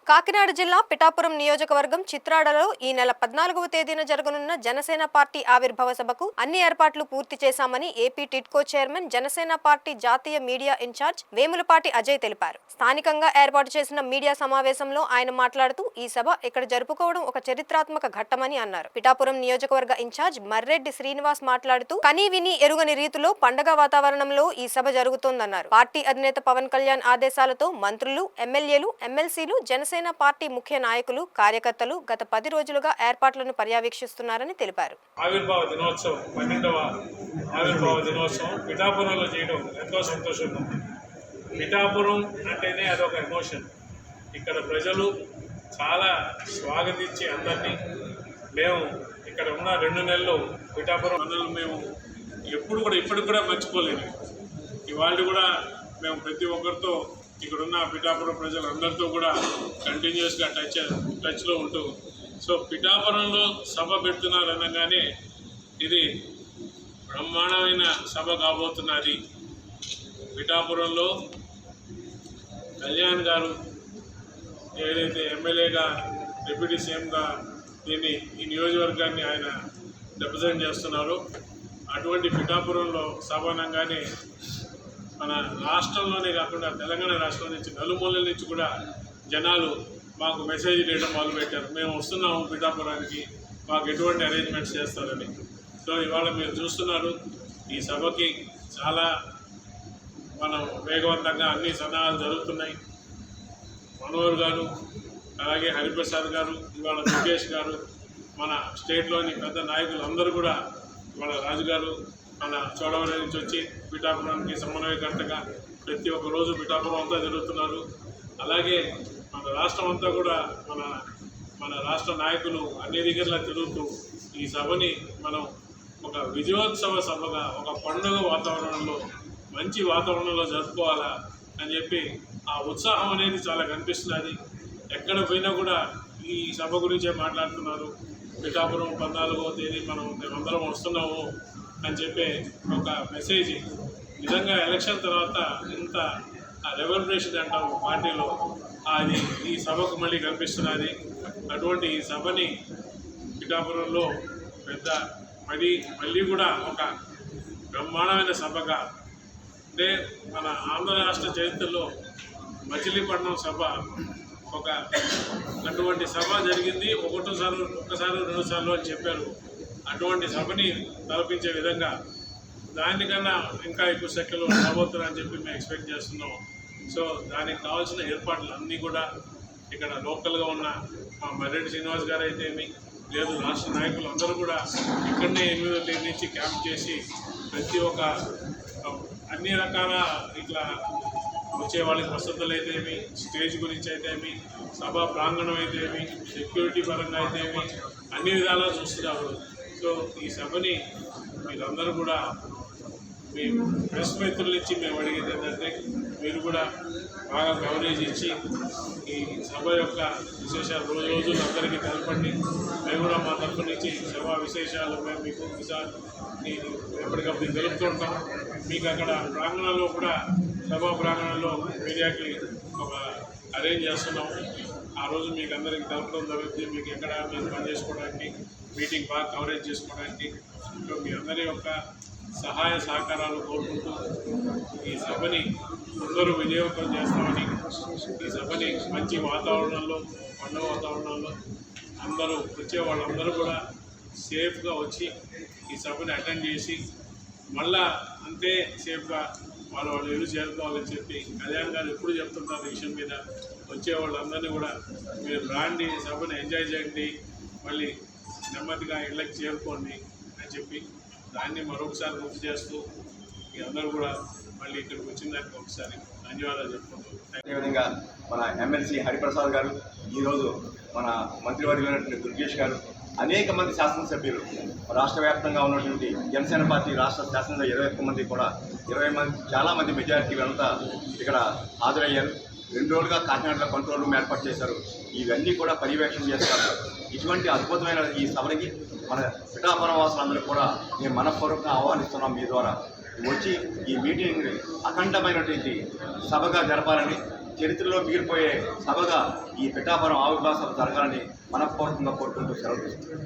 కాకినాడ జిల్లా పిఠాపురం నియోజకవర్గం చిత్రాడలో ఈ నెల 14వ తేదీన జరగనున్న జనసేన పార్టీ ఆవిర్భావ సభకు అన్ని ఏర్పాట్లు పూర్తి చేశామని AP TIDCO chairman Janasena party జాతీయ మీడియా ఇన్ఛార్జ్ వేములపాటి అజయ్ తెలిపారు. స్థానికంగా ఏర్పాటు చేసిన మీడియా సమావేశంలో ఆయన మాట్లాడుతూ ఈ సభ ఇక్కడ జరుపుకోవడం ఒక చరిత్రాత్మక ఘట్టమని అన్నారు. పిఠాపురం నియోజకవర్గ ఇన్ఛార్జ్ మర్రెడ్డి శ్రీనివాస్ మాట్లాడుతూ కనీ విని ఎరుగని రీతిలో పండగ వాతావరణంలో ఈ సభ జరుగుతోందన్నారు. పార్టీ అధినేత పవన్ కళ్యాణ్ ఆదేశాలతో మంత్రులు, ఎమ్మెల్యేలు, ఎమ్మెల్సీలు, జనసేన పార్టీ ముఖ్య నాయకులు, కార్యకర్తలు గత 10 రోజులుగా ఏర్పాట్లను పర్యవేక్షిస్తున్నారని తెలిపారు. ఆవిర్భావ దినోత్సవం 12వ ఆవిర్భావ దినోత్సవం పిఠాపురంలో చేయడం ఎంతో సంతోషంగా ఉంది. పిఠాపురం అంటేనే అదొక ఎమోషన్. ఇక్కడ ప్రజలు చాలా స్వాగతించి అందరినీ మేము ఇక్కడ ఉన్న 2 నెలలు పిఠాపురం అందరూ మేము ఎప్పుడు కూడా ఇప్పటికి కూడా మర్చిపోలేము. ఇవాళ కూడా మేము ప్రతి ఒక్కరితో ఇక్కడున్న పిఠాపురం ప్రజలందరితో కూడా కంటిన్యూస్గా టచ్లో ఉంటూ సో పిఠాపురంలో సభ పెడుతున్నారు అనగానే ఇది బ్రహ్మాండమైన సభ కాబోతున్నది. పిఠాపురంలో కళ్యాణ్ గారు ఏదైతే ఎమ్మెల్యేగా డిప్యూటీ సీఎంగా ఈ నియోజకవర్గాన్ని ఆయన రిప్రజెంట్ చేస్తున్నారో అటువంటి పిఠాపురంలో సభ అనగానే మన రాష్ట్రంలోనే కాకుండా తెలంగాణ రాష్ట్రం నుంచి నలుమూలల నుంచి కూడా జనాలు మాకు మెసేజ్ చేయడం మొదలుపెట్టారు. మేము వస్తున్నాము పిఠాపురానికి, మాకు ఎటువంటి అరేంజ్మెంట్స్ చేస్తారని. సో ఇవాళ మీరు చూస్తున్నారు ఈ సభకి చాలా మనం వేగవంతంగా అన్ని సన్నాహాలు జరుగుతున్నాయి. మనోహర్ గారు, అలాగే హరిప్రసాద్ గారు, ఇవాళ దుర్గేష్ గారు, మన స్టేట్లోని పెద్ద నాయకులు అందరూ కూడా ఇవాళ రాజుగారు మన చోడవరం నుంచి వచ్చి పిఠాపురానికి సమన్వయకర్తగా ప్రతి ఒక్క రోజు పిఠాపురం అంతా జరుగుతున్నారు. అలాగే మన రాష్ట్రం అంతా కూడా మన రాష్ట్ర నాయకులు అన్ని దగ్గరలా తిరుగుతూ ఈ సభని మనం ఒక విజయోత్సవ సభగా, ఒక పండుగ వాతావరణంలో, మంచి వాతావరణంలో జరుపుకోవాలా అని చెప్పి ఆ ఉత్సాహం అనేది చాలా కనిపిస్తున్నది. ఎక్కడ పోయినా కూడా ఈ సభ గురించే మాట్లాడుతున్నారు. పిఠాపురం 14వ తేదీ మేమందరం వస్తున్నాము అని చెప్పే ఒక మెసేజ్ నిజంగా ఎలక్షన్ తర్వాత ఇంత రెవల్యూషన్ అంటాము పార్టీలో, అది ఈ సభకు మళ్ళీ కనిపిస్తున్నది. అటువంటి ఈ సభని పిఠాపురంలో పెద్ద మళ్ళీ కూడా ఒక బ్రహ్మాండమైన సభగా, అంటే మన ఆంధ్ర రాష్ట్ర చరిత్రలో మచిలీపట్నం సభ ఒక అటువంటి సభ జరిగింది. ఒక్కసారి 2 సార్లు అని చెప్పారు. అటువంటి సభని తలపించే విధంగా దానికన్నా ఇంకా ఎక్కువ సంఖ్యలో రాబోతున్నారని చెప్పి మేము ఎక్స్పెక్ట్ చేస్తున్నాం. సో దానికి కావాల్సిన ఏర్పాట్లు అన్నీ కూడా ఇక్కడ లోకల్గా ఉన్న మా మర్రెడ్డి శ్రీనివాస్ గారు అయితేమి, లేదు రాష్ట్ర నాయకులు అందరూ కూడా ఇక్కడనే 8వ తేదీ నుంచి క్యాంప్ చేసి ప్రతి ఒక్క అన్ని రకాల ఇట్లా వచ్చే వాళ్ళకి వసతులు అయితేమి, స్టేజ్ గురించి అయితేమి, సభా ప్రాంగణం అయితేమి, సెక్యూరిటీ పరంగా అయితేమి అన్ని విధాలా చూస్తున్నారు. సో ఈ సభని మీరందరూ కూడా మీ ప్రెస్ మిత్రుల నుంచి మేము అడిగేది ఏంటంటే మీరు కూడా బాగా కవరేజ్ ఇచ్చి ఈ సభ యొక్క విశేషాలు రోజులు అందరికీ తెలపండి. మేము కూడా మా తరఫు నుంచి సభా విశేషాలు మేము మీకు ఎప్పటికప్పుడు తెలుపుతుంటాం. మీకు అక్కడ ప్రాంగణంలో కూడా సభా ప్రాంగణంలో మీడియాకి ఒక అరేంజ్ చేస్తున్నాం. ఆ రోజు మీకు అందరికీ తెలపడం జరుగుతుంది. మీకు ఎక్కడ మీరు పని చేసుకోవడానికి, మీటింగ్ బాగా కవరేజ్ చేసుకోవడానికి మీ అందరి యొక్క సహాయ సహకారాలు కోరుకుంటూ ఈ సభని అందరూ విజయవంతం చేస్తామని, ఈ సభని మంచి వాతావరణంలో, పండుగ వాతావరణంలో అందరూ వచ్చే వాళ్ళందరూ కూడా సేఫ్గా వచ్చి ఈ సభని అటెండ్ చేసి మళ్ళా అంతే సేఫ్గా వాళ్ళు ఇల్లు చేరుకోవాలని చెప్పి కళ్యాణ్ గారు ఎప్పుడు చెప్తుంటారు ఈ విషయం మీద. వచ్చే వాళ్ళందరినీ కూడా మీరు రాండి, సభను ఎంజాయ్ చేయండి, మళ్ళీ నెమ్మదిగా ఇళ్ళకి చేరుకోండి అని చెప్పి దాన్ని మరొకసారి గుర్తు చేస్తూ మీ అందరూ కూడా మళ్ళీ ఇక్కడికి వచ్చిన దానికి ఒకసారి ధన్యవాదాలు చెప్పుకుంటూ, అదేవిధంగా మన ఎమ్మెల్సీ హరిప్రసాద్ గారు, ఈరోజు మన మంత్రివర్యులైనటువంటి దుర్గేష్ గారు, అనేక మంది శాసనసభ్యులు రాష్ట్ర వ్యాప్తంగా ఉన్నటువంటి జనసేన పార్టీ రాష్ట్ర శాసనంలో 21 మంది కూడా 20 మంది చాలామంది మెజారిటీ అంతా ఇక్కడ హాజరయ్యారు. 2 రోజులుగా కాకినాడలో కంట్రోల్ రూమ్ ఏర్పాటు చేశారు. ఇవన్నీ కూడా పర్యవేక్షణ చేస్తారు. ఇటువంటి అద్భుతమైన ఈ సభకి మన పిఠాపురం వాసులందరూ కూడా మేము మనపూర్వకంగా ఆహ్వానిస్తున్నాం. మీ ద్వారా వచ్చి ఈ మీటింగ్ని అఖండమైనటువంటి సభగా జరపాలని చరిత్రలో మిగిలిపోయే సభగా ఈ పిఠాపురం ఆవిర్భావ సభ జరగాలని మనఃపూర్వకంగా కోరుకుంటూ సెలవు తీసుకుంటున్నాను.